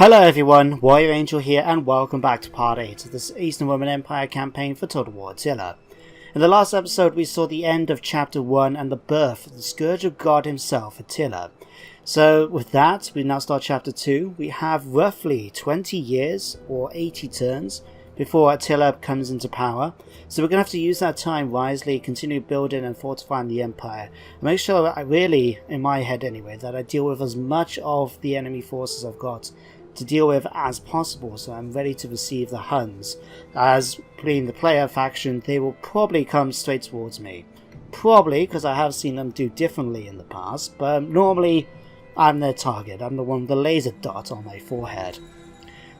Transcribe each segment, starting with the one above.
Hello everyone, Warrior Angel here and welcome back to part 8 of this Eastern Roman Empire campaign for Total War Attila. In the last episode we saw the end of chapter 1 and the birth of the Scourge of God himself, Attila. So with that, we now start chapter 2. We have roughly 20 years or 80 turns before Attila comes into power. So we're going to have to use that time wisely, continue building and fortifying the empire. And make sure that I really, in my head anyway, that I deal with as much of the enemy forces I've got to deal with as possible, so I'm ready to receive the Huns. As being the player faction, they will probably come straight towards me. Probably, because I have seen them do differently in the past, but normally I'm their target. I'm the one with the laser dot on my forehead.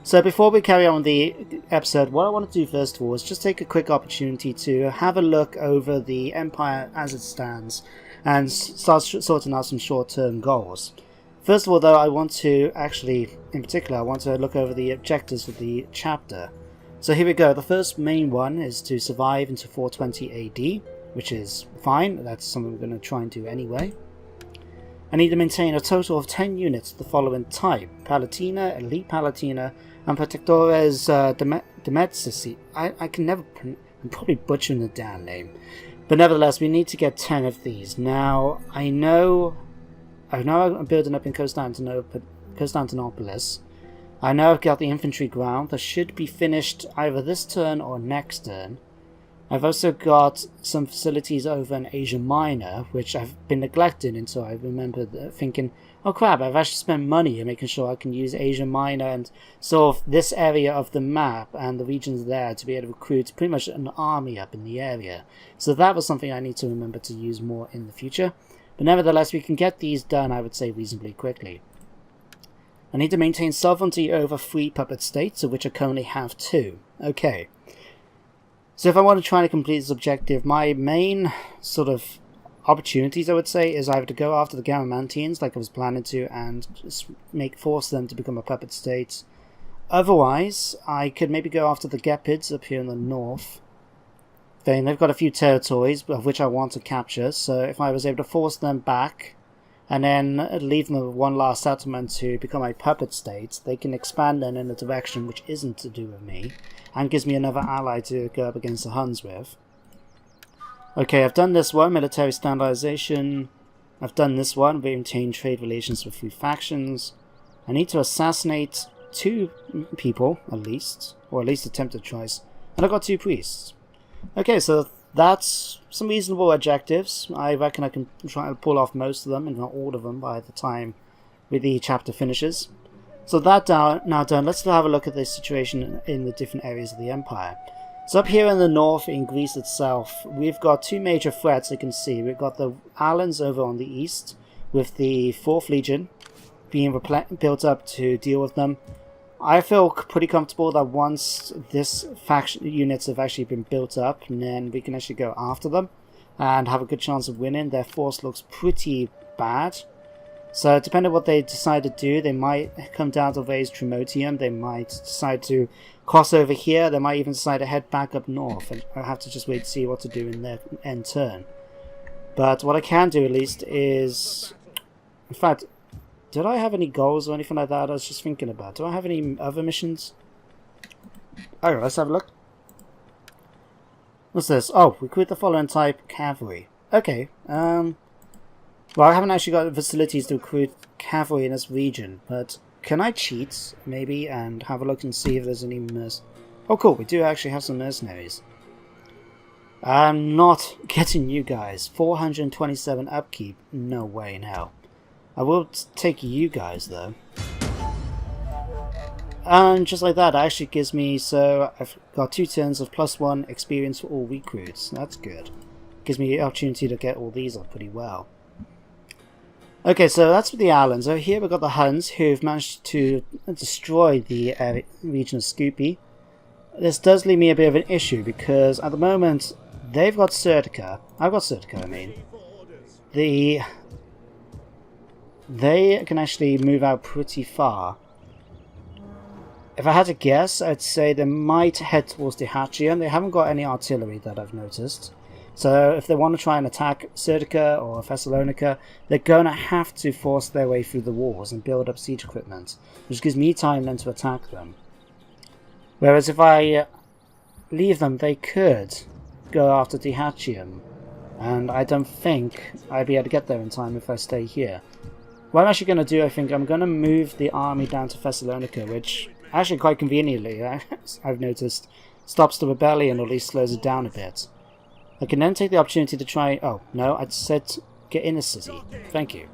So before we carry on with the episode, what I want to do first of all is just take a quick opportunity to have a look over the empire as it stands and start sorting out some short-term goals. First of all, though, I want to actually, in particular, I want to look over the objectives of the chapter. So here we go. The first main one is to survive into 420 AD, which is fine. That's something we're going to try and do anyway. I need to maintain a total of 10 units of the following type: Palatina, Elite Palatina, and Protectores Domestici. I can never... I'm probably butchering the damn name. But nevertheless, we need to get 10 of these. Now, I know I'm building up in Constantinopolis. I know I've got the infantry ground that should be finished either this turn or next turn. I've also got some facilities over in Asia Minor, which I've been neglecting until I remember thinking, oh crap, I've actually spent money on making sure I can use Asia Minor and sort of this area of the map and the regions there to be able to recruit pretty much an army up in the area. So that was something I need to remember to use more in the future. But nevertheless, we can get these done, I would say, reasonably quickly. I need to maintain sovereignty over 3 puppet states, of which I currently have 2. Okay. So if I want to try to complete this objective, my main sort of opportunities, I would say, is either to go after the Garamantians, like I was planning to, and just force them to become a puppet state. Otherwise, I could maybe go after the Gepids up here in the north. They've got a few territories of which I want to capture, so if I was able to force them back and then leave them with one last settlement to become a puppet state, they can expand then in a direction which isn't to do with me and gives me another ally to go up against the Huns with. Okay, I've done this one, military standardization. I've done this one, maintain trade relations with 3 factions. I need to assassinate 2 people at least, or at least attempt a choice, and I've got 2 priests. Okay, so that's some reasonable objectives. I reckon I can try to pull off most of them, if not all of them, by the time the chapter finishes. So that now done, let's have a look at the situation in the different areas of the empire. So up here in the north, in Greece itself, we've got 2 major threats you can see. We've got the Alans over on the east, with the 4th Legion being built up to deal with them. I feel pretty comfortable that once this faction units have actually been built up, and then we can actually go after them and have a good chance of winning. Their force looks pretty bad. So depending on what they decide to do, they might come down to raise Trimotium, they might decide to cross over here, they might even decide to head back up north, and I'll have to just wait to see what to do in their end turn. But what I can do at least is... In fact, did I have any goals or anything like that? I was just thinking about. Do I have any other missions? Alright, let's have a look. What's this? Oh, recruit the following type: cavalry. Okay. Well, I haven't actually got the facilities to recruit cavalry in this region, but can I cheat, maybe, and have a look and see if there's any Oh, cool, we do actually have some mercenaries. I'm not getting you guys. 427 upkeep? No way in hell. I will take you guys, though. And just like that, it actually gives me... So, I've got 2 turns of +1 experience for all recruits. That's good. Gives me the opportunity to get all these up pretty well. Okay, so that's with the Alans. Over here we've got the Huns, who've managed to destroy the region of Scoopy. This does leave me a bit of an issue, because at the moment, they've got Serdica. I've got Serdica, I mean. They can actually move out pretty far. If I had to guess, I'd say they might head towards the Dyrrhachium. They haven't got any artillery that I've noticed. So if they want to try and attack Serdica or Thessalonica, they're going to have to force their way through the walls and build up siege equipment, which gives me time then to attack them. Whereas if I leave them, they could go after Dyrrhachium, and I don't think I'd be able to get there in time if I stay here. What I'm actually going to do, I think I'm going to move the army down to Thessalonica, which actually quite conveniently, I've noticed, stops the rebellion or at least slows it down a bit. I can then take the opportunity to try... Oh, no, I said get in the city. Thank you.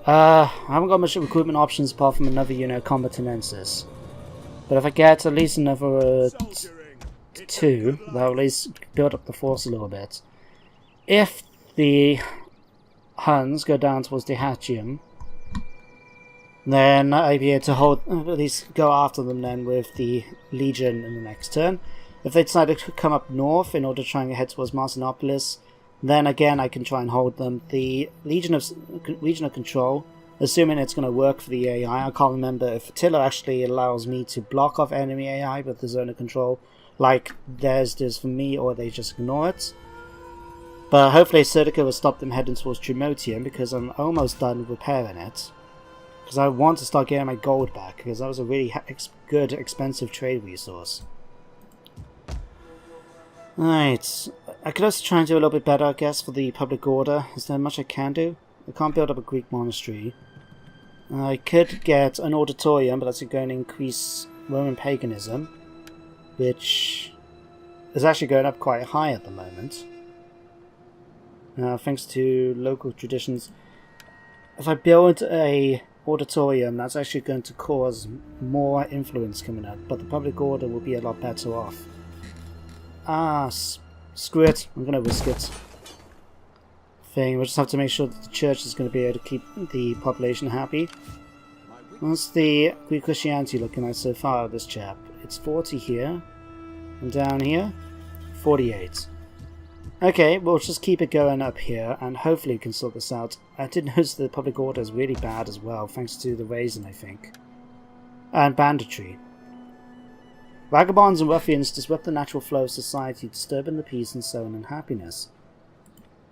I haven't got much recruitment options apart from another, combatanensis. But if I get at least another 2, that'll at least build up the force a little bit. If the Huns go down towards Dyrrhachium, then I'll be able to at least go after them then with the Legion in the next turn. If they decide to come up north in order to try and head towards Marcinopolis, then again I can try and hold them. The Legion of Control, assuming it's going to work for the AI, I can't remember if Attila actually allows me to block off enemy AI with the Zone of Control, like theirs does for me, or they just ignore it. But hopefully Serdica will stop them heading towards Trimotium, because I'm almost done repairing it. Because I want to start getting my gold back, because that was a really good, expensive trade resource. Right, I could also try and do a little bit better, I guess, for the public order. Is there much I can do? I can't build up a Greek monastery. I could get an auditorium, but that's going to increase Roman paganism, which is actually going up quite high at the moment. Thanks to local traditions. If I build a auditorium, that's actually going to cause more influence coming up, but the public order will be a lot better off. Screw it. I'm going to risk it. We'll just have to make sure that the church is going to be able to keep the population happy. What's the Greek Christianity looking at so far, this chap? It's 40 here. And down here, 48. Okay, we'll just keep it going up here, and hopefully we can sort this out. I did notice the public order is really bad as well, thanks to the raisin, I think. And banditry. Vagabonds and ruffians disrupt the natural flow of society, disturbing the peace and so on and happiness.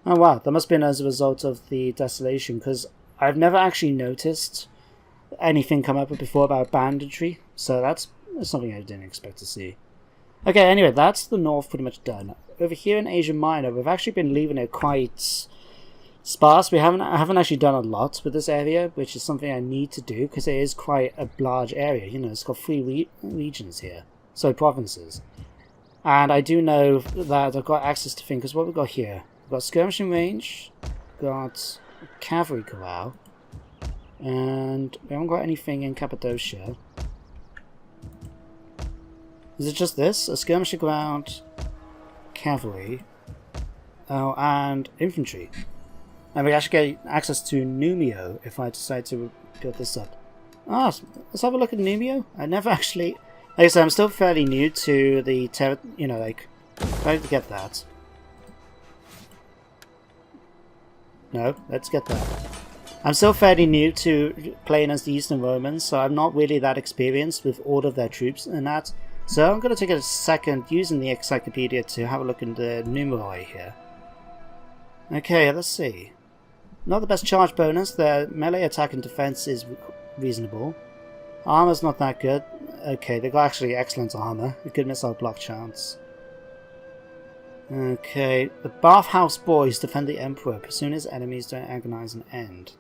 Oh wow, that must have been as a result of the desolation, because I've never actually noticed anything come up before about banditry, so that's something I didn't expect to see. Okay, anyway, that's the north pretty much done. Over here in Asia Minor, we've actually been leaving it quite sparse. I haven't actually done a lot with this area, which is something I need to do, because it is quite a large area. It's got 3 regions here. So provinces. And I do know that I've got access to things, because what we've got here, we've got skirmishing range, we've got cavalry corral, and we haven't got anything in Cappadocia. Is it just this? A skirmishing ground, cavalry, and infantry. And we actually get access to Numio if I decide to build this up. Let's have a look at Numio. I never actually... Like I said, I'm still fairly new to the trying to get that. No, let's get that. I'm still fairly new to playing as the Eastern Romans, so I'm not really that experienced with all of their troops and that. So I'm going to take a second using the encyclopedia to have a look at the numeroi here. Okay, let's see. Not the best charge bonus, their melee attack and defense is reasonable. Armor's not that good. Okay, they've got actually excellent armor. A good missile block chance. Okay, the Bathhouse Boys defend the Emperor, pursuing his enemies to agonize and end.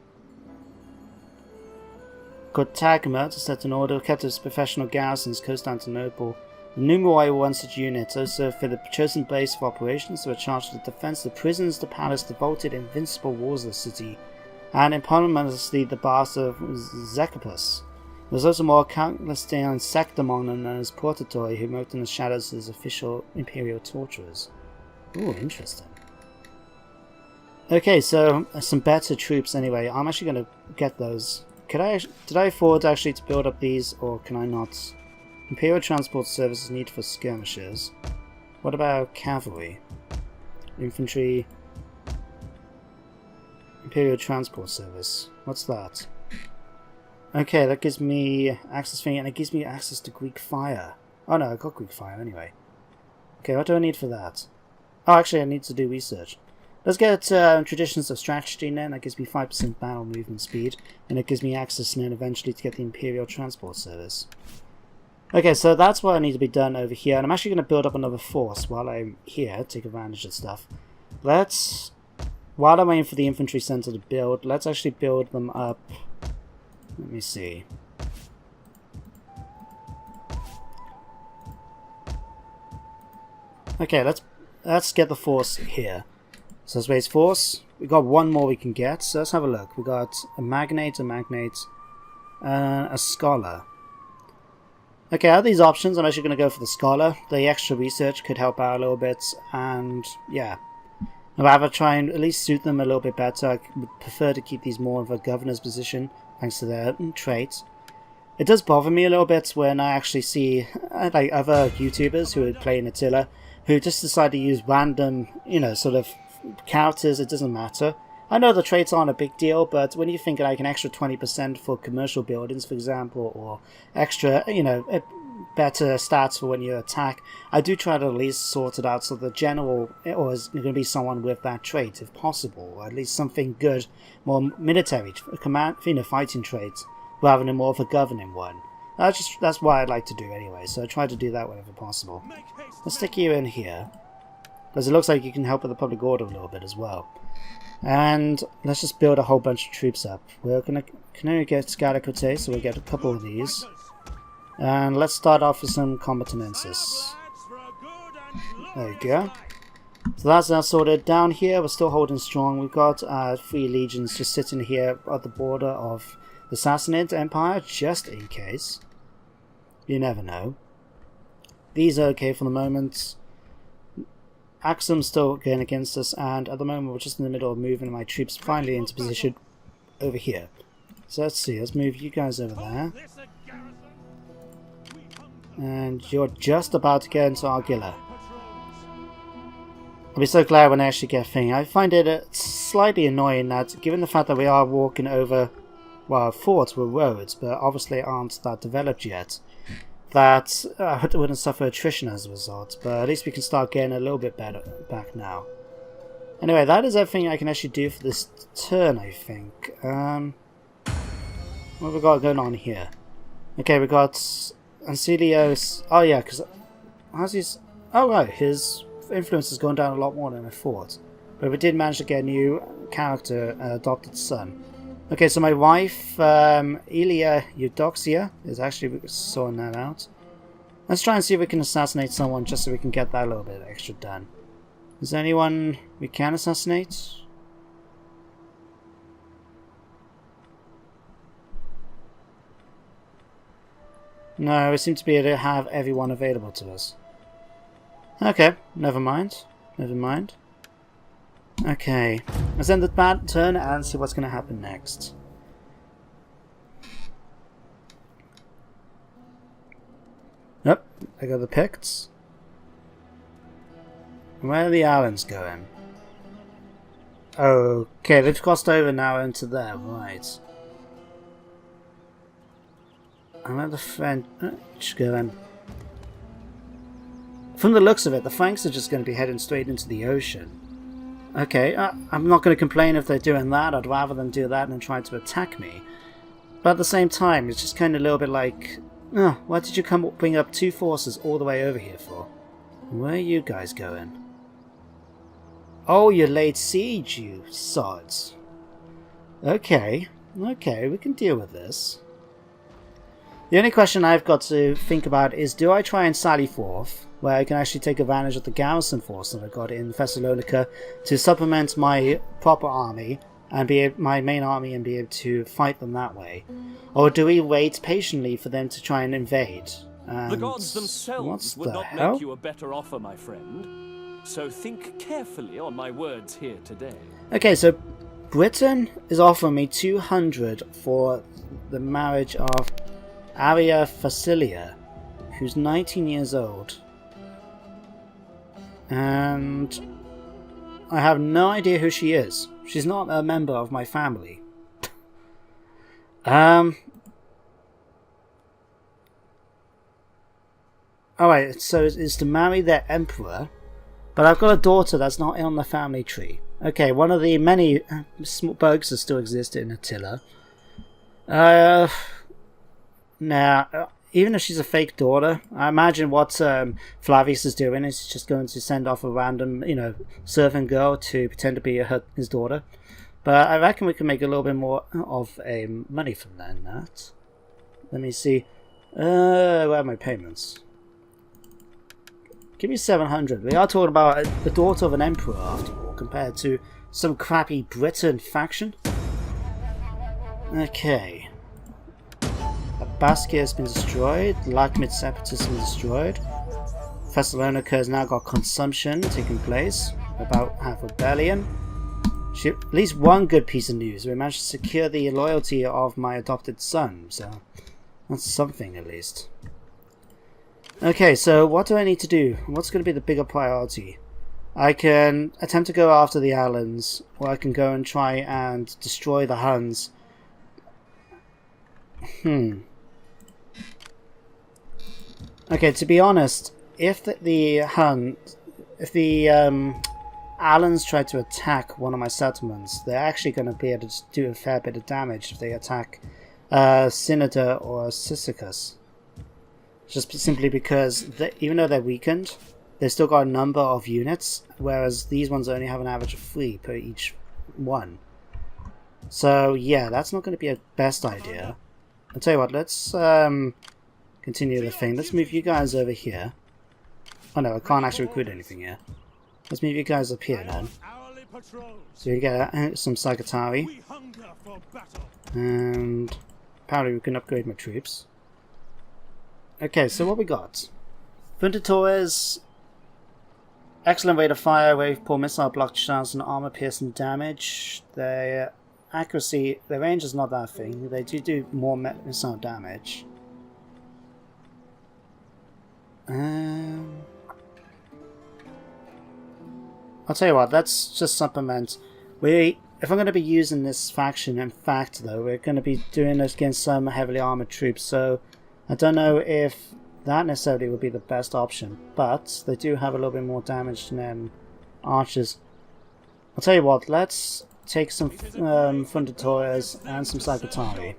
Cortagma to set an order, kept his professional garrisons, Constantinople. The numeroi were one such unit, also for the chosen base of operations, they were charged with the defense of the prisons, the palace, the vaulted invincible walls of the city, and eponymous the baths of Zecapus. There was also more clandestine sect among them known as Portatoi, who worked in the shadows as official imperial torturers. Ooh, interesting. Okay, so some better troops anyway. I'm actually going to get those. Did I afford actually to build up these, or can I not? Imperial transport services needed for skirmishers. What about cavalry? Infantry. Imperial transport service. What's that? Okay, that gives me access thing, and it gives me access to Greek fire. Oh no, I got Greek fire anyway. Okay, what do I need for that? Oh, actually, I need to do research. Let's get Traditions of Strategy then. That gives me 5% battle movement speed, and it gives me access then eventually to get the Imperial Transport Service. Okay, so that's what I need to be done over here, and I'm actually going to build up another force while I'm here, take advantage of stuff. While I'm waiting for the infantry center to build, let's actually build them up. Let me see. Okay, let's get the force here. So let's raise force. We got one more we can get, so let's have a look. We got a magnate, a scholar. Okay, out of these options, I'm actually going to go for the scholar. The extra research could help out a little bit, and yeah. I'd rather try and at least suit them a little bit better. I would prefer to keep these more of a governor's position, thanks to their traits. It does bother me a little bit when I actually see like other YouTubers who are playing Attila, who just decide to use random, sort of characters. It doesn't matter. I know the traits aren't a big deal, but when you think like an extra 20% for commercial buildings, for example, or extra, better stats for when you attack, I do try to at least sort it out so the general or is going to be someone with that trait, if possible, or at least something good, more military, command, fighting traits, rather than more of a governing one. That's what I'd like to do anyway, so I try to do that whenever possible. Let's stick you in here, because it looks like you can help with the public order a little bit as well. And let's just build a whole bunch of troops up. We're can only get Scalacote, so we'll get a couple of these. And let's start off with some combatanensis. There you go. So that's now sorted. Down here, we're still holding strong. We've got 3 legions just sitting here at the border of the Sassanid Empire, just in case. You never know. These are okay for the moment. Axum's still going against us, and at the moment we're just in the middle of moving my troops finally into position over here. So let's see, let's move you guys over there. And you're just about to get into Argilla. I'll be so glad when I actually get a thing. I find it slightly annoying that, given the fact that we are walking over, well, forts with roads, but obviously aren't that developed yet, that I wouldn't suffer attrition as a result, but at least we can start getting a little bit better back now. Anyway, that is everything I can actually do for this turn, I think. What have we got going on here? Okay, we got Ancilios. Oh yeah, because how's his? Oh right, his influence has gone down a lot more than I thought. But we did manage to get a new character, adopted son. Okay, so my wife, Ilia Eudoxia, is actually sorting that out. Let's try and see if we can assassinate someone just so we can get that a little bit extra done. Is there anyone we can assassinate? No, we seem to be able to have everyone available to us. Okay, never mind. Never mind. Okay, let's end the bad turn and see what's going to happen next. Yep, I got the Picts. Where are the Allens going? Okay, they've crossed over now into there, right. I'm at the French going. From the looks of it, the Franks are just going to be heading straight into the ocean. Okay, I'm not going to complain if they're doing that. I'd rather them do that than try to attack me. But at the same time, it's just kind of a little bit like, oh, why did you bring up 2 forces all the way over here for? Where are you guys going? Oh, you laid siege, you sods. Okay, we can deal with this. The only question I've got to think about is, do I try and sally forth, where I can actually take advantage of the garrison force that I got in Thessalonica to supplement my proper army, and my main army, and be able to fight them that way? Or do we wait patiently for them to try and invade? And the gods themselves would not make you a better offer, my friend. So think carefully on my words here today. Okay, so Britain is offering me 200 for the marriage of Aria Facilia, who's 19 years old. And I have no idea who she is. She's not a member of my family. Alright, so it's to marry their emperor, But I've got a daughter that's not on the family tree. Okay, one of the many small bugs that still exist in Attila. Now, even if she's a fake daughter, I imagine what Flavius is doing is just going to send off a random, servant girl to pretend to be his daughter. But I reckon we can make a little bit more of a money from that. Let me see. Where are my payments? Give me 700. We are talking about the daughter of an emperor, after all, compared to some crappy Britain faction. Okay. Baskia has been destroyed. Lakmid Separatist has been destroyed. Thessalonica has now got consumption taking place. About half rebellion. At least one good piece of news. We managed to secure the loyalty of my adopted son, so that's something at least. Okay, so what do I need to do? What's going to be the bigger priority? I can attempt to go after the Alans, or I can go and try and destroy the Huns. Okay, to be honest, if the Alans try to attack one of my settlements, they're actually going to be able to do a fair bit of damage if they attack Synod or Cyzicus. Just simply because, even though they're weakened, they've still got a number of units, whereas these ones only have an average of 3 per each one. So yeah, that's not going to be a best idea. I'll tell you what, let's continue the thing. Let's move you guys over here. Oh no, I can't actually recruit anything here. Let's move you guys up here then. So you get some Sagatari. And apparently we can upgrade my troops. Okay, so what we got? Funditores. Excellent rate of fire, wave poor missile block chance and armor piercing damage. Their accuracy, their range is not that thing. They do more missile damage. I'll tell you what, let's just supplement. If I'm going to be using this faction, in fact though, we're going to be doing this against some heavily armored troops, so I don't know if that necessarily would be the best option, but they do have a little bit more damage than archers. I'll tell you what, let's take some Funditores and some Sagatari,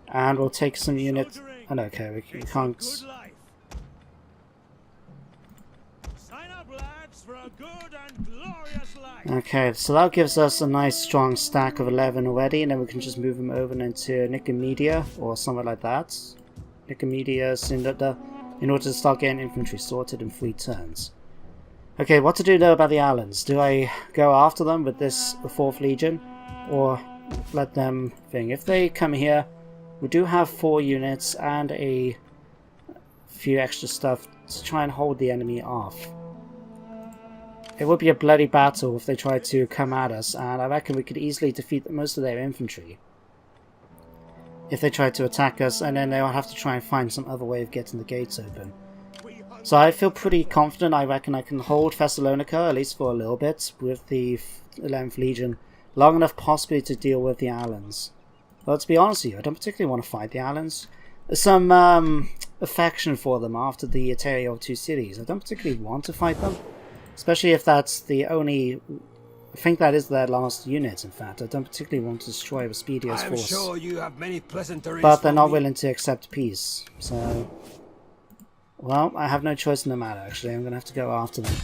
and we'll take some units. Oh no, okay, we can't. Okay, so that gives us a nice strong stack of 11 already, and then we can just move them over into Nicomedia or somewhere like that. Nicomedia, Synod, in order to start getting infantry sorted in 3 turns. Okay, what to do though about the Alans? Do I go after them with this 4th Legion, or let them thing? If they come here, we do have 4 units and a few extra stuff to try and hold the enemy off. It would be a bloody battle if they tried to come at us, and I reckon we could easily defeat most of their infantry if they tried to attack us, and then they'll have to try and find some other way of getting the gates open. So I feel pretty confident. I reckon I can hold Thessalonica, at least for a little bit, with the 11th Legion, long enough possibly to deal with the Alans. But to be honest with you, I don't particularly want to fight the Alans. There's some affection for them after the Aterio of 2 cities. I don't particularly want to fight them. Especially if that's the only... I think that is their last unit, in fact. I don't particularly want to destroy Vespedia's force. Sure you have many pleasantries, but they're not willing to accept peace, so... Well, I have no choice in the matter, actually. I'm going to have to go after them.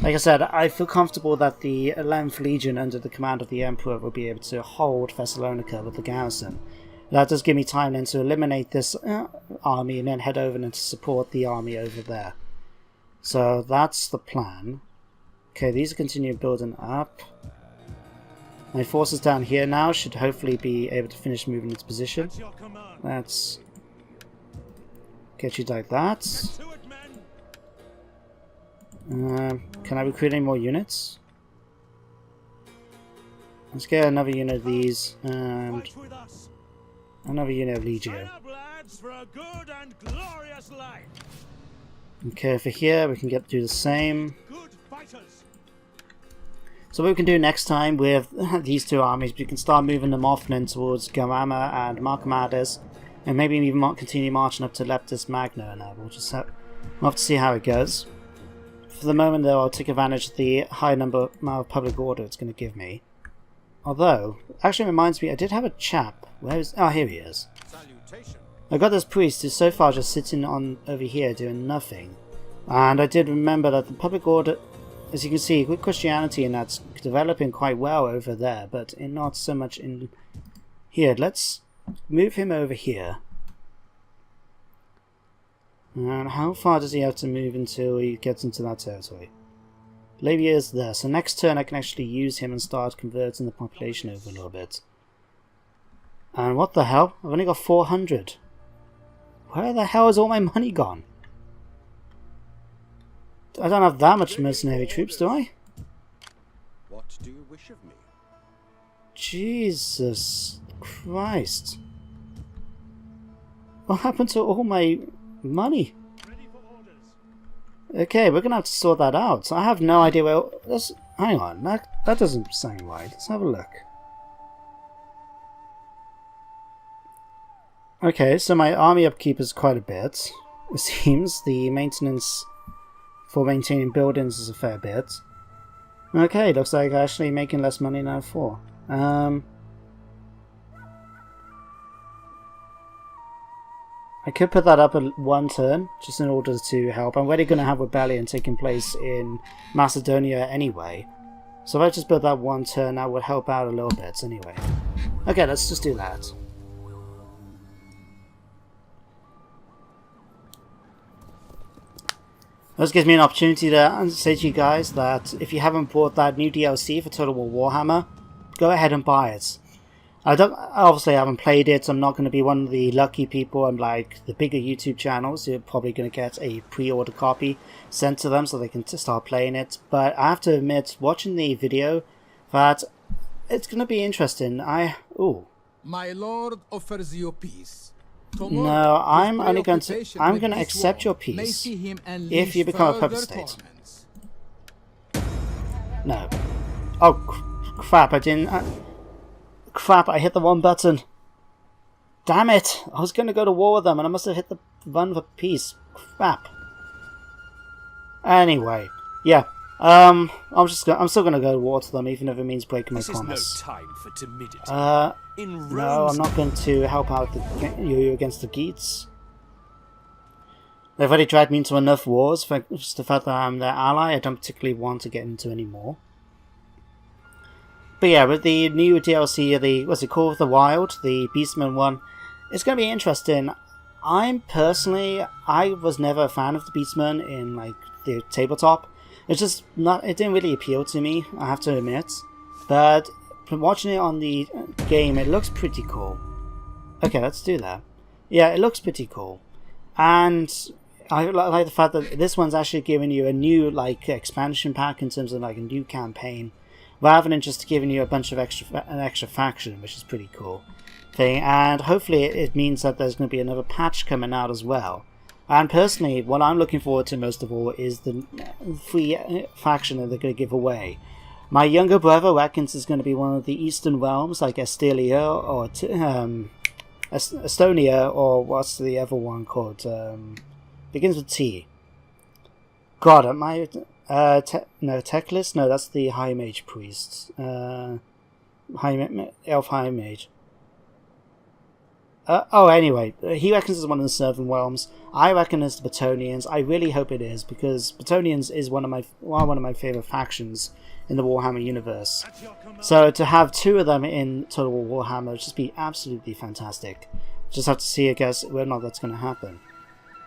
Like I said, I feel comfortable that the 11th Legion under the command of the Emperor will be able to hold Thessalonica with the garrison. That does give me time then to eliminate this army and then head over and to support the army over there. So that's the plan. Okay, these continue building up. My forces down here now should hopefully be able to finish moving into position. Let's get you like that. Can I recruit any more units? Let's get another unit of these and another unit of Legio. Okay, for here we can do the same. So what we can do next time with these 2 armies, we can start moving them off then towards Garama and Marcomades, and maybe even continue marching up to Leptis Magna, and we'll just we'll have to see how it goes. for the moment, though, I'll take advantage of the high amount of public order it's going to give me. Although, actually reminds me, I did have a chap. Where is? Oh, here he is. I got this priest who's so far just sitting on over here doing nothing. And I did remember that the public order, as you can see, with Christianity, and that's developing quite well over there, but not so much in here. Let's move him over here. And how far does he have to move until he gets into that territory? Labia is there, so next turn I can actually use him and start converting the population over a little bit. And what the hell? I've only got 400. Where the hell is all my money gone? I don't have that much mercenary troops, do I? What do you wish of me? Jesus Christ. What happened to all my money? Okay, we're gonna have to sort that out. I have no idea where... hang on, that doesn't sound right. Let's have a look. Okay, so my army upkeep is quite a bit. It seems the maintenance for maintaining buildings is a fair bit. Okay, looks like I'm actually making less money now before. I could put that up at one turn, just in order to help. I'm already going to have rebellion taking place in Macedonia anyway. So if I just build that one turn, that would help out a little bit anyway. Okay, let's just do that. This gives me an opportunity to say to you guys that if you haven't bought that new DLC for Total War Warhammer, go ahead and buy it. Obviously I haven't played it, so I'm not going to be one of the lucky people and like the bigger YouTube channels who are probably going to get a pre-order copy sent to them so they can start playing it. But I have to admit, watching the video, that it's going to be interesting. My lord offers you peace. No, I'm going to accept your peace if you become a puppet state. No. Oh, crap, crap, I hit the wrong button. Damn it! I was going to go to war with them and I must have hit the one for peace. Crap. Anyway, yeah. I'm still going to go to war to them, even if it means breaking my promise. This is no time for timidity. No, I'm not going to help out you against the Geats. They've already dragged me into enough wars for just the fact that I'm their ally. I don't particularly want to get into any more. But yeah, with the new DLC, what's it called? The Wild, the Beastman one, it's going to be interesting. I was never a fan of the Beastman in like the tabletop. It's just not. It didn't really appeal to me, I have to admit. But from watching it on the game, it looks pretty cool. Okay, let's do that. Yeah, it looks pretty cool, and I like the fact that this one's actually giving you a new like expansion pack in terms of like a new campaign, rather than just giving you a bunch of an extra faction, which is pretty cool thing. And hopefully, it means that there's going to be another patch coming out as well. And personally, what I'm looking forward to most of all is the free faction that they're going to give away. My younger brother reckons it's going to be one of the Eastern realms, like Estilia or Estonia, or what's the other one called? Begins with T. God, am I... no, Teclis? No, that's the High Mage priest. Elf High Mage. Anyway, he reckons it's one of the Southern realms. I reckon it's the Bretonnians. I really hope it is, because Bretonnians is one of my favorite factions in the Warhammer universe. So to have two of them in Total War Warhammer would just be absolutely fantastic. Just have to see, I guess, whether or not that's going to happen.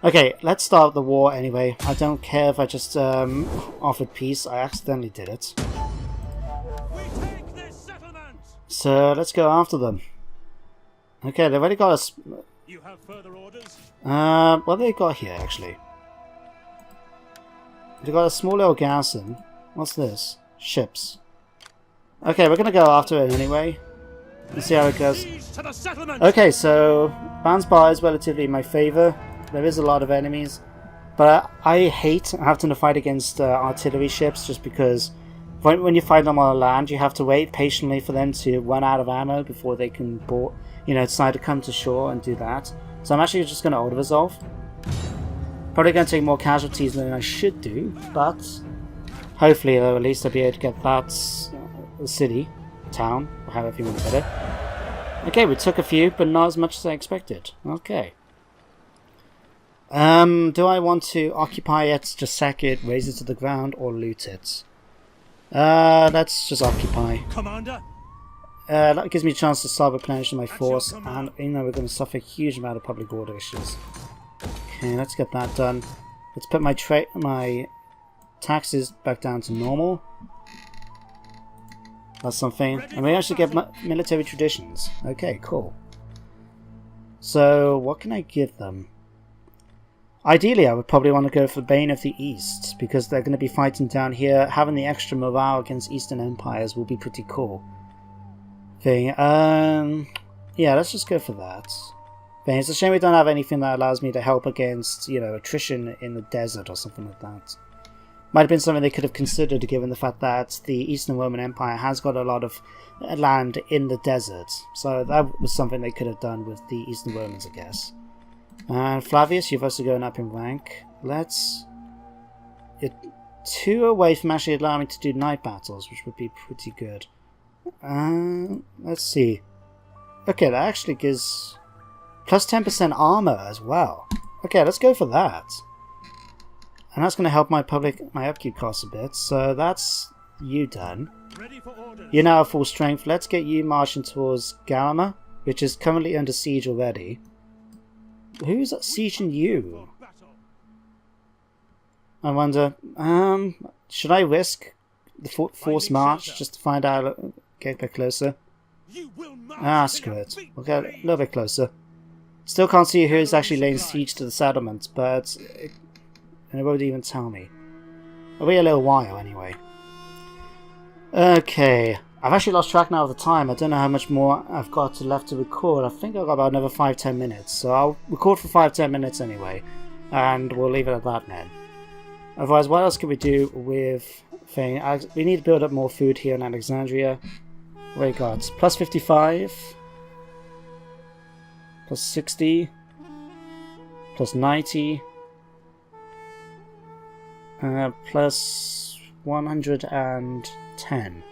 Okay, let's start the war anyway. I don't care if I just offered peace. I accidentally did it. So let's go after them. Okay, they've already got a... You have further orders? What have they got here, actually? They've got a small little garrison. What's this? Ships. Okay, we're gonna go after it anyway. Let's see how it goes. Okay, so Bansbar is relatively in my favour. There is a lot of enemies. But I hate having to fight against artillery ships, just because when you fight them on the land, you have to wait patiently for them to run out of ammo before they can decide to come to shore and do that. So I'm actually just going to auto-resolve. Probably going to take more casualties than I should do, but hopefully, though, at least I'll be able to get that city, town, however you want to put it. Okay, we took a few, but not as much as I expected. Okay. Do I want to occupy it, just sack it, raise it to the ground, or loot it? Let's just occupy. Commander? That gives me a chance to start replenishing my force, and you know we're going to suffer a huge amount of public order issues. Okay, let's get that done. Let's put my taxes back down to normal. That's something. And we actually get military traditions. Okay, cool. So, what can I give them? Ideally, I would probably want to go for Bane of the East, because they're going to be fighting down here. Having the extra morale against Eastern Empires will be pretty cool. Thing. Yeah, let's just go for that. Thing. It's a shame we don't have anything that allows me to help against, you know, attrition in the desert or something like that. Might have been something they could have considered, given the fact that the Eastern Roman Empire has got a lot of land in the desert. So that was something they could have done with the Eastern Romans, I guess. And Flavius, you've also gone up in rank. Let's... You're 2 away from actually allowing me to do night battles, which would be pretty good. Let's see. Okay, that actually gives... plus 10% armor as well. Okay, let's go for that. And that's going to help my upkeep costs a bit. So that's you done. You're now at full strength. Let's get you marching towards Garama, which is currently under siege already. Who's sieging you? I wonder. Should I risk the forced march just to find out? Get a bit closer. Ah, screw it. We'll get a little bit closer. Still can't see who's actually laying siege to the settlement, but it won't even tell me. It'll be a little while anyway. Okay, I've actually lost track now of the time. I don't know how much more I've got left to record. I think I've got about another 5-10 minutes, so I'll record for 5-10 minutes anyway, and we'll leave it at that then. Otherwise, what else can we do with thing? We need to build up more food here in Alexandria. What we got? Plus 55, plus 60, plus 90, plus 110.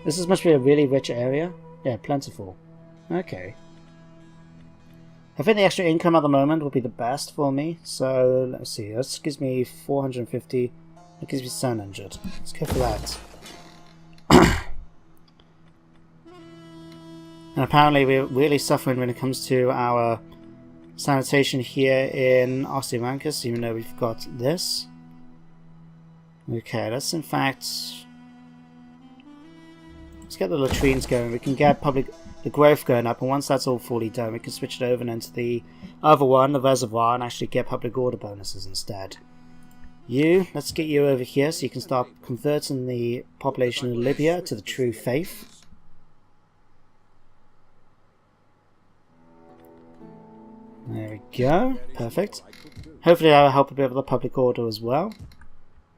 This must be a really rich area. Yeah, plentiful. Okay. I think the extra income at the moment will be the best for me. So, let's see. This gives me 450. That gives me 700. Let's go for that. And apparently we're really suffering when it comes to our sanitation here in Ostymanchus, even though we've got this. Okay, let's in fact... let's get the latrines going. We can get the growth going up, and once that's all fully done, we can switch it over into the other one, the reservoir, and actually get public order bonuses instead. Let's get you over here so you can start converting the population of Libya to the true faith. There we go. Perfect. Hopefully that will help a bit with the public order as well.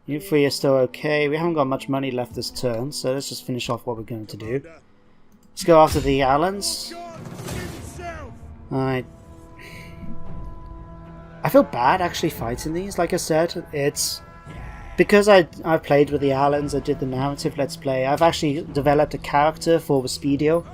You three are still okay. We haven't got much money left this turn, so let's just finish off what we're going to do. Let's go after the Allans. I feel bad actually fighting these. Like I said, it's because I've played with the Allans. I did the narrative let's play. I've actually developed a character for Vespidio,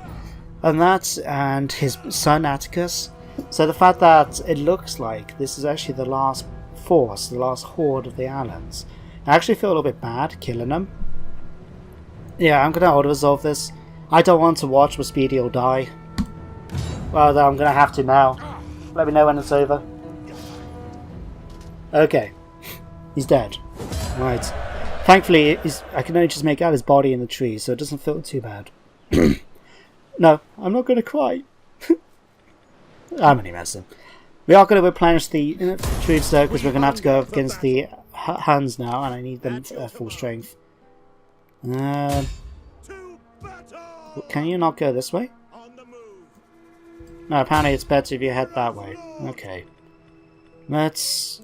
and his son Atticus. So the fact that it looks like this is actually the last force, the last horde of the Allans, I actually feel a little bit bad killing them. Yeah, I'm gonna auto-resolve this. I don't want to watch Vespidio die. Well, I'm gonna have to now. Let me know when it's over. Okay. He's dead. Right. Thankfully, I can only just make out his body in the tree, so it doesn't feel too bad. No, I'm not gonna cry. I'm only messing. We are going to replenish the troops though, because we're going to have to go up against the Huns now, and I need them at full strength. Can you not go this way? No, apparently it's better if you head that way. Okay. Let's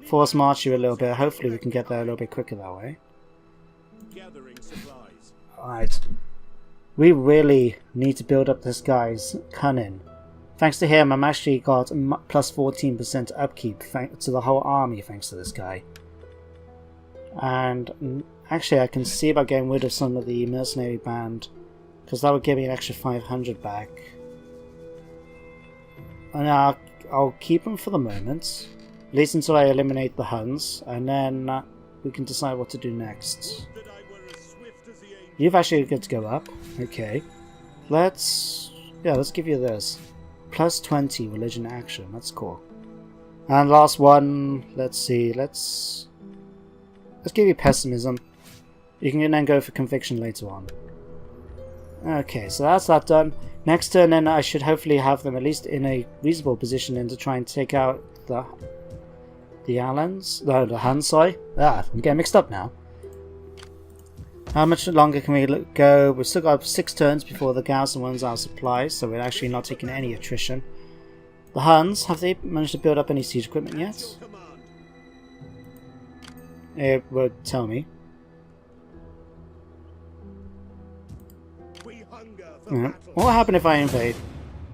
force march you a little bit. Hopefully we can get there a little bit quicker that way. Alright. We really need to build up this guy's cunning Thanks to him, I'm actually got plus 14% upkeep to the whole army thanks to this guy. And actually I can see about getting rid of some of the mercenary band, because that would give me an extra 500 back. And I'll keep them for the moment, at least until I eliminate the Huns, and then we can decide what to do next. You've actually got to go up. Okay. Let's give you this. Plus 20 religion action. That's cool. And last one, let's see. Let's give you pessimism. You can then go for conviction later on. Okay, so that's that done. Next turn then I should hopefully have them at least in a reasonable position then to try and take out the Huns, sorry. I'm getting mixed up now. How much longer can we go? We've still got 6 turns before the garrison runs out of supplies, so we're actually not taking any attrition. The Huns, have they managed to build up any siege equipment yet? It would tell me. What will happen if I invade?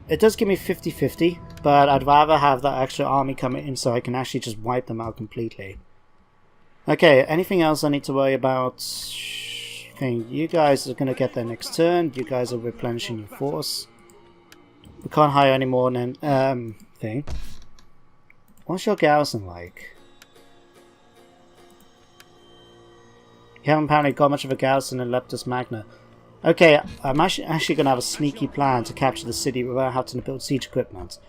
It does give me 50-50, but I'd rather have that extra army coming in so I can actually just wipe them out completely. Okay, anything else I need to worry about? Okay, you guys are going to get there next turn. You guys are replenishing your force. We can't hire any more than thing. What's your garrison like? You haven't apparently got much of a garrison in Leptis Magna. Okay, I'm actually going to have a sneaky plan to capture the city without having to build siege equipment.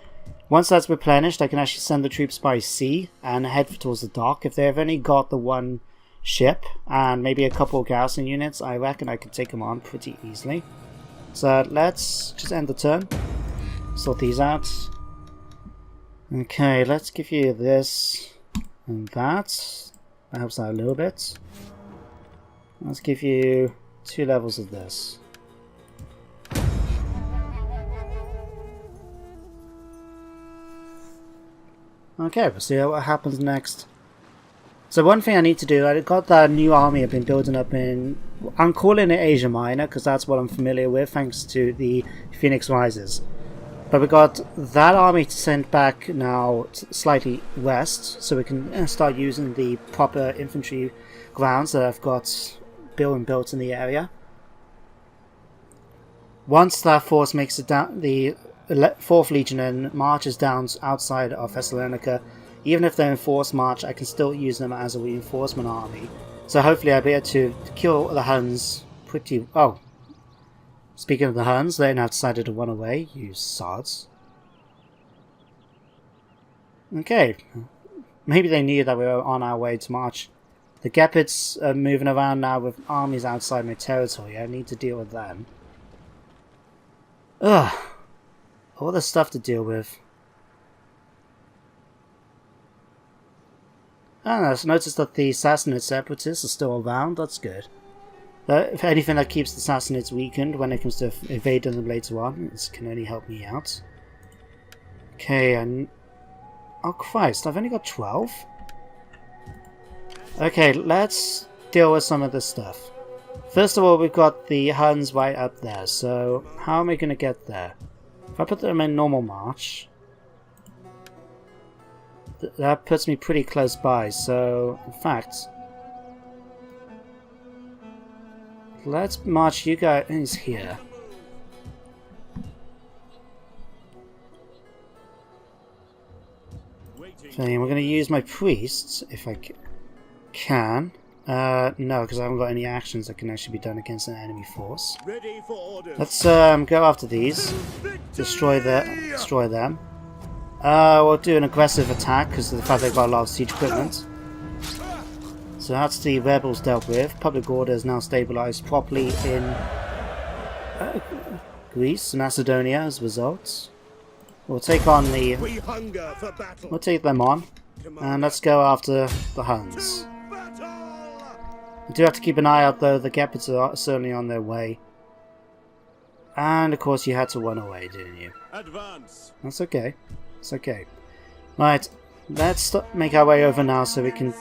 Once that's replenished, I can actually send the troops by sea and head towards the dock. If they've only got the one ship and maybe a couple of garrison units, I reckon I could take them on pretty easily. So let's just end the turn. Sort these out. Okay, let's give you this and that. That helps out a little bit. Let's give you 2 levels of this. Okay, we'll see what happens next. So one thing I need to do, I got that new army I've been building up in, I'm calling it Asia Minor because that's what I'm familiar with thanks to the Phoenix Rises. But we got that army to send back now slightly west, so we can start using the proper infantry grounds that I've got built in the area. Once that force makes it down, the 4th Legion and marches down outside of Thessalonica, even if they're in forced march, I can still use them as a reinforcement army. So hopefully I'll be able to kill the Huns pretty... Oh, speaking of the Huns, they now decided to run away, you sods. Okay, maybe they knew that we were on our way to march. The Gepids are moving around now with armies outside my territory. I need to deal with them. Ugh. All the stuff to deal with. I don't know, I've noticed that the Sassanid separatists are still around. That's good. If anything, that keeps the Sassanids weakened when it comes to evading them later on. This can only help me out. Okay, and... Oh Christ, I've only got 12? Okay, let's deal with some of this stuff. First of all, we've got the Huns right up there, so how am I going to get there? If I put them in normal march, that puts me pretty close by, so in fact, let's march you guys here. Okay, we're going to use my priests, if I can. No, because I haven't got any actions that can actually be done against an enemy force. Let's go after these. Destroy them. We'll do an aggressive attack because of the fact they've got a lot of siege equipment. So that's the rebels dealt with. Public order is now stabilized properly in Greece, Macedonia as a result. We'll take on the... We'll take them on. And let's go after the Huns. We do have to keep an eye out though, the Gepids are certainly on their way. And of course you had to run away, didn't you? Advance. That's okay. It's okay. Right, let's make our way over now so we can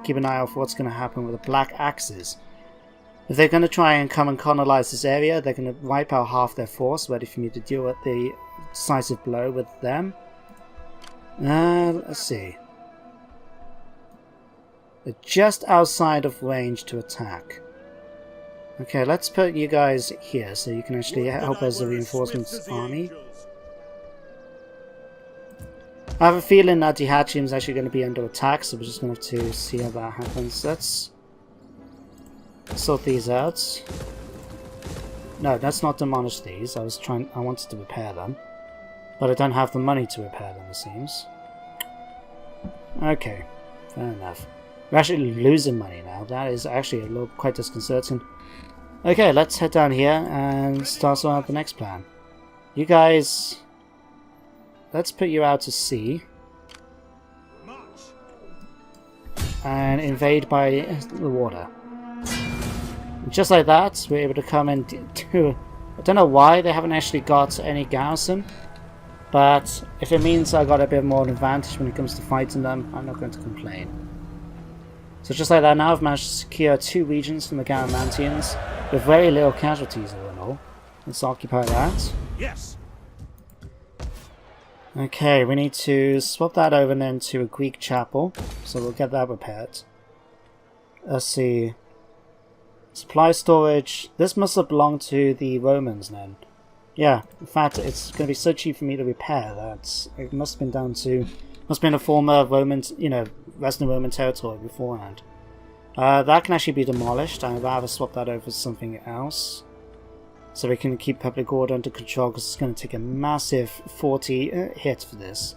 keep an eye out for what's going to happen with the Black Axes. If they're going to try and come and colonize this area, they're going to wipe out half their force, ready for me to deal with the decisive blow with them. Let's see. They're just outside of range to attack. Okay, let's put you guys here so you can actually help as a reinforcements army. I have a feeling that Daihatchim is actually going to be under attack, so we're just going to have to see how that happens. Let's sort these out. No, let's not demolish these. I wanted to repair them, but I don't have the money to repair them, it seems. Okay, fair enough. We're actually losing money now. That is actually a little quite disconcerting. Okay, let's head down here and start on the next plan. You guys, let's put you out to sea and invade by the water. Just like that, we're able to come and do... I don't know why they haven't actually got any garrison, but if it means I got a bit more of an advantage when it comes to fighting them, I'm not going to complain. So just like that, now I've managed to secure 2 regions from the Garamantians with very little casualties all in all. Let's occupy that. Yes. Okay, we need to swap that over then to a Greek chapel, so we'll get that repaired. Let's see. Supply storage. This must have belonged to the Romans then. Yeah, in fact, it's going to be so cheap for me to repair that it must have been down to... must have been a former Roman, Western Roman territory beforehand. That can actually be demolished. I'd rather swap that over for something else, so we can keep public order under control, because it's going to take a massive 40 hit for this.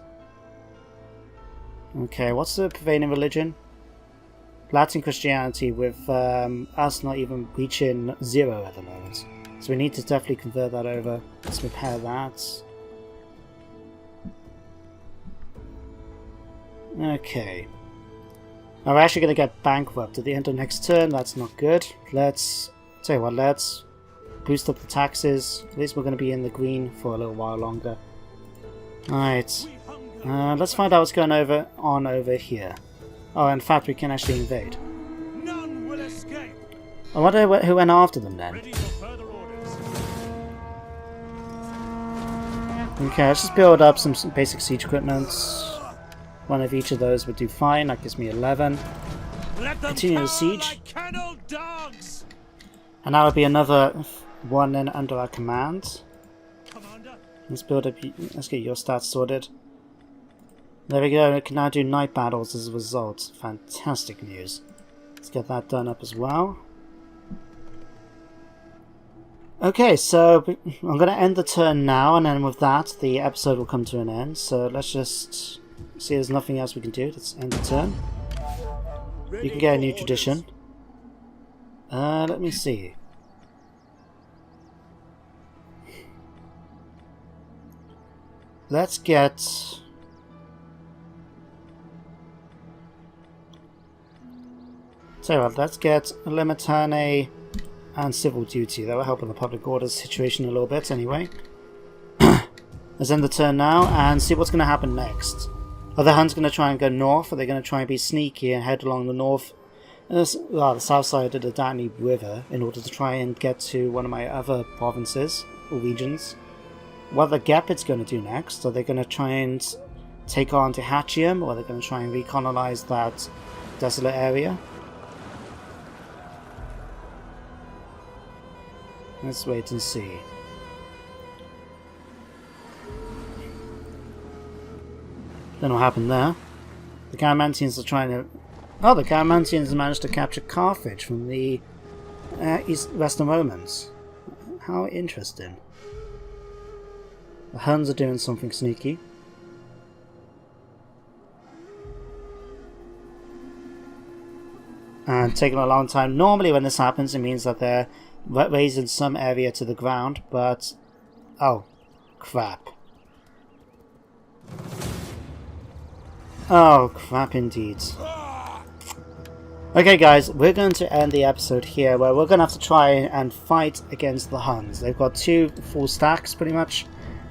Okay, what's the prevailing religion? Latin Christianity, with us not even reaching 0 at the moment. So we need to definitely convert that over. Let's repair that. Okay. Now we're actually going to get bankrupt at the end of next turn. That's not good. Let's tell you what, let's boost up the taxes. At least we're going to be in the green for a little while longer. Alright. Let's find out what's going on over here. Oh, in fact, we can actually invade. None will escape. I wonder who went after them then. Ready for further orders. Okay, let's just build up some basic siege equipment. One of each of those would do fine. That gives me 11. Let them Continue the siege. like kennel dogs. And that would be another one then under our command. Commander. Let's build up. Let's get your stats sorted. There we go. We can now do night battles as a result. Fantastic news. Let's get that done up as well. Okay, so I'm going to end the turn now, and then with that, the episode will come to an end. So let's just see. There's nothing else we can do. Let's end the turn. You can get a new tradition. Let me see. Let's get... So let's get Limitane and Civil Duty. That will help in the public order situation a little bit anyway. Let's end the turn now and see what's going to happen next. Are the Huns going to try and go north? Are they going to try and be sneaky and head along the north, the south side of the Danube River in order to try and get to one of my other provinces or regions? What are the Gepids going to do next? Are they going to try and take on Daihatchim, or are they going to try and recolonize that desolate area? Let's wait and see. Don't know what happened there. The Garamantians are trying to... Oh, the Garamantians managed to capture Carthage from the Western Romans. How interesting. The Huns are doing something sneaky. And taking a long time. Normally when this happens, it means that they're raising some area to the ground, but... Oh, crap. Oh, crap indeed. Okay guys, we're going to end the episode here, where we're going to have to try and fight against the Huns. They've got 2 full stacks, pretty much.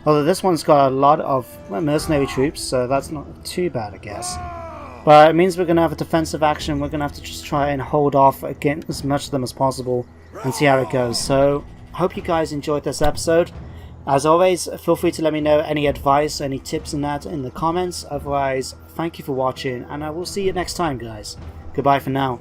Although this one's got a lot of mercenary troops, so that's not too bad, I guess. But it means we're going to have a defensive action. We're going to have to just try and hold off against as much of them as possible. and see how it goes. So, hope you guys enjoyed this episode. As always, feel free to let me know any advice, any tips and that in the comments. Otherwise, thank you for watching, and I will see you next time, guys. Goodbye for now.